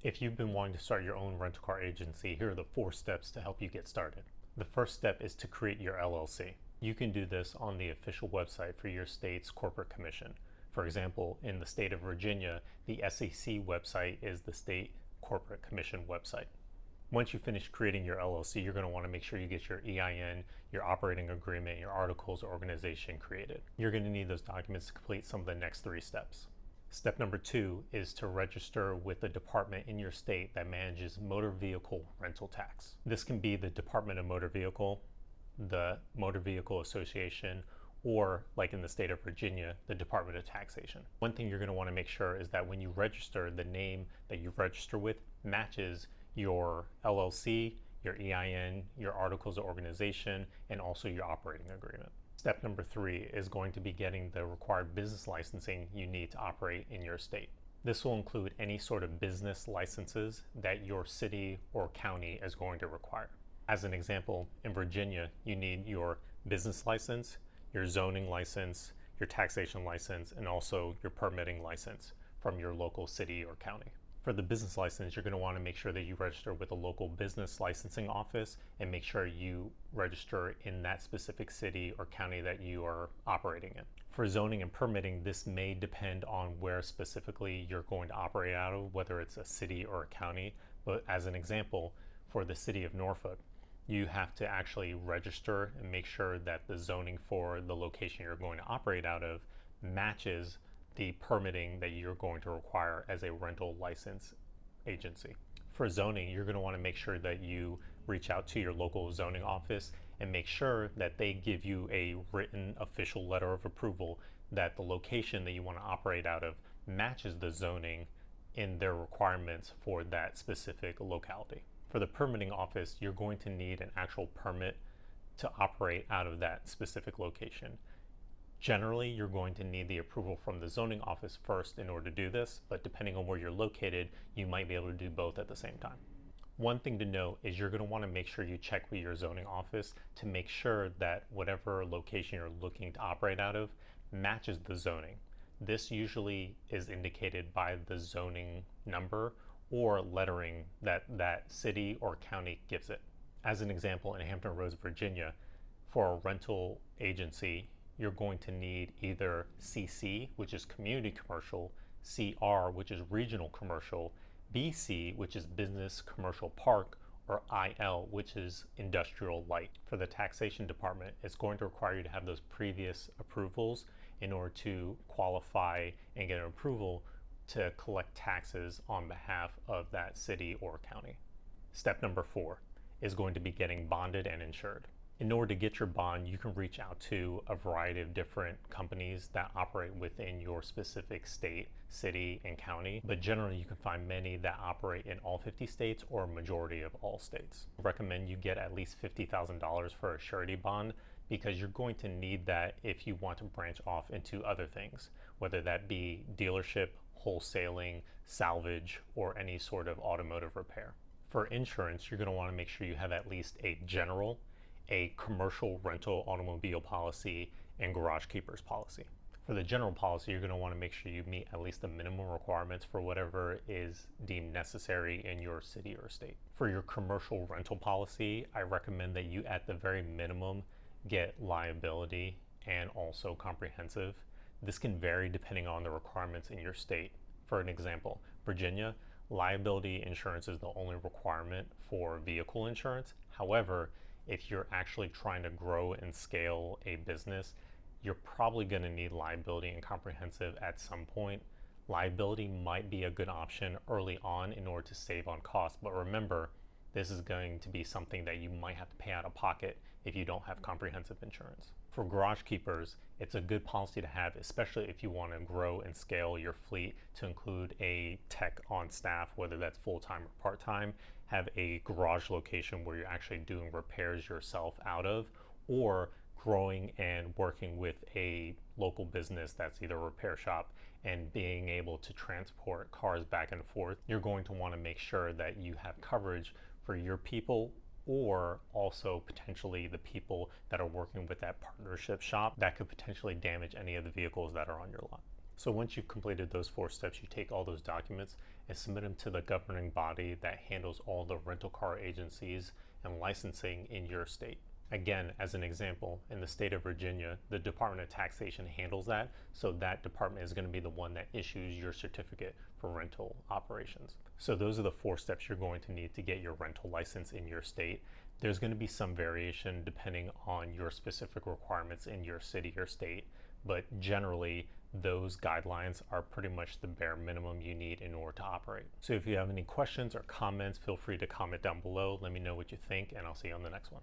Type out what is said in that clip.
If you've been wanting to start your own rental car agency, here are the 4 steps to help you get started. The first step is to create your LLC. You can do this on the official website for your state's corporate commission. For example, in the state of Virginia, the SEC website is the state corporate commission website. Once you finish creating your LLC, you're going to want to make sure you get your EIN, your operating agreement, your articles of organization created. You're going to need those documents to complete some of the next 3 steps. Step number 2 is to register with the department in your state that manages motor vehicle rental tax. This can be the Department of Motor Vehicle, the Motor Vehicle Association, or like in the state of Virginia, the Department of Taxation. One thing you're going to want to make sure is that when you register, the name that you register with matches your LLC, your EIN, your articles of organization, and also your operating agreement. Step number 3 is going to be getting the required business licensing you need to operate in your state. This will include any sort of business licenses that your city or county is going to require. As an example, in Virginia, you need your business license, your zoning license, your taxation license, and also your permitting license from your local city or county. For the business license, you're going to want to make sure that you register with a local business licensing office and make sure you register in that specific city or county that you are operating in. For zoning and permitting, this may depend on where specifically you're going to operate out of, whether it's a city or a county. But as an example, for the city of Norfolk, you have to actually register and make sure that the zoning for the location you're going to operate out of matches the permitting that you're going to require as a rental license agency. For zoning, you're going to want to make sure that you reach out to your local zoning office and make sure that they give you a written official letter of approval that the location that you want to operate out of matches the zoning in their requirements for that specific locality. For the permitting office, you're going to need an actual permit to operate out of that specific location. Generally, you're going to need the approval from the zoning office first in order to do this, but depending on where you're located, you might be able to do both at the same time. One thing to note is you're going to want to make sure you check with your zoning office to make sure that whatever location you're looking to operate out of matches the zoning. This usually is indicated by the zoning number or lettering that that city or county gives it. As an example, in Hampton Roads, Virginia, for a rental agency, you're going to need either CC, which is community commercial, CR, which is regional commercial, BC, which is business commercial park, or IL, which is industrial light. For the taxation department, it's going to require you to have those previous approvals in order to qualify and get an approval to collect taxes on behalf of that city or county. Step number 4 is going to be getting bonded and insured. In order to get your bond, you can reach out to a variety of different companies that operate within your specific state, city, and county, but generally you can find many that operate in all 50 states or a majority of all states. I recommend you get at least $50,000 for a surety bond because you're going to need that if you want to branch off into other things, whether that be dealership, wholesaling, salvage, or any sort of automotive repair. For insurance, you're going to want to make sure you have at least a general, a commercial rental automobile policy, and garage keepers policy. For the general policy, you're going to want to make sure you meet at least the minimum requirements for whatever is deemed necessary in your city or state. For your commercial rental policy, I recommend that you at the very minimum get liability and also comprehensive. This can vary depending on the requirements in your state. For an example, Virginia, liability insurance is the only requirement for vehicle insurance. However, if you're actually trying to grow and scale a business, you're probably going to need liability and comprehensive at some point. Liability might be a good option early on in order to save on costs, but remember, this is going to be something that you might have to pay out of pocket if you don't have comprehensive insurance. For garage keepers, it's a good policy to have, especially if you want to grow and scale your fleet to include a tech on staff, whether that's full-time or part-time, have a garage location where you're actually doing repairs yourself out of, or growing and working with a local business that's either a repair shop and being able to transport cars back and forth. You're going to want to make sure that you have coverage for your people or also potentially the people that are working with that partnership shop that could potentially damage any of the vehicles that are on your lot. So once you've completed those 4 steps, you take all those documents is submit them to the governing body that handles all the rental car agencies and licensing in your state. Again, as an example, in the state of Virginia, the Department of Taxation handles that, so that department is going to be the one that issues your certificate for rental operations. So those are the 4 steps you're going to need to get your rental license in your state. There's going to be some variation depending on your specific requirements in your city or state, but generally those guidelines are pretty much the bare minimum you need in order to operate. So if you have any questions or comments, feel free to comment down below. Let me know what you think, and I'll see you on the next one.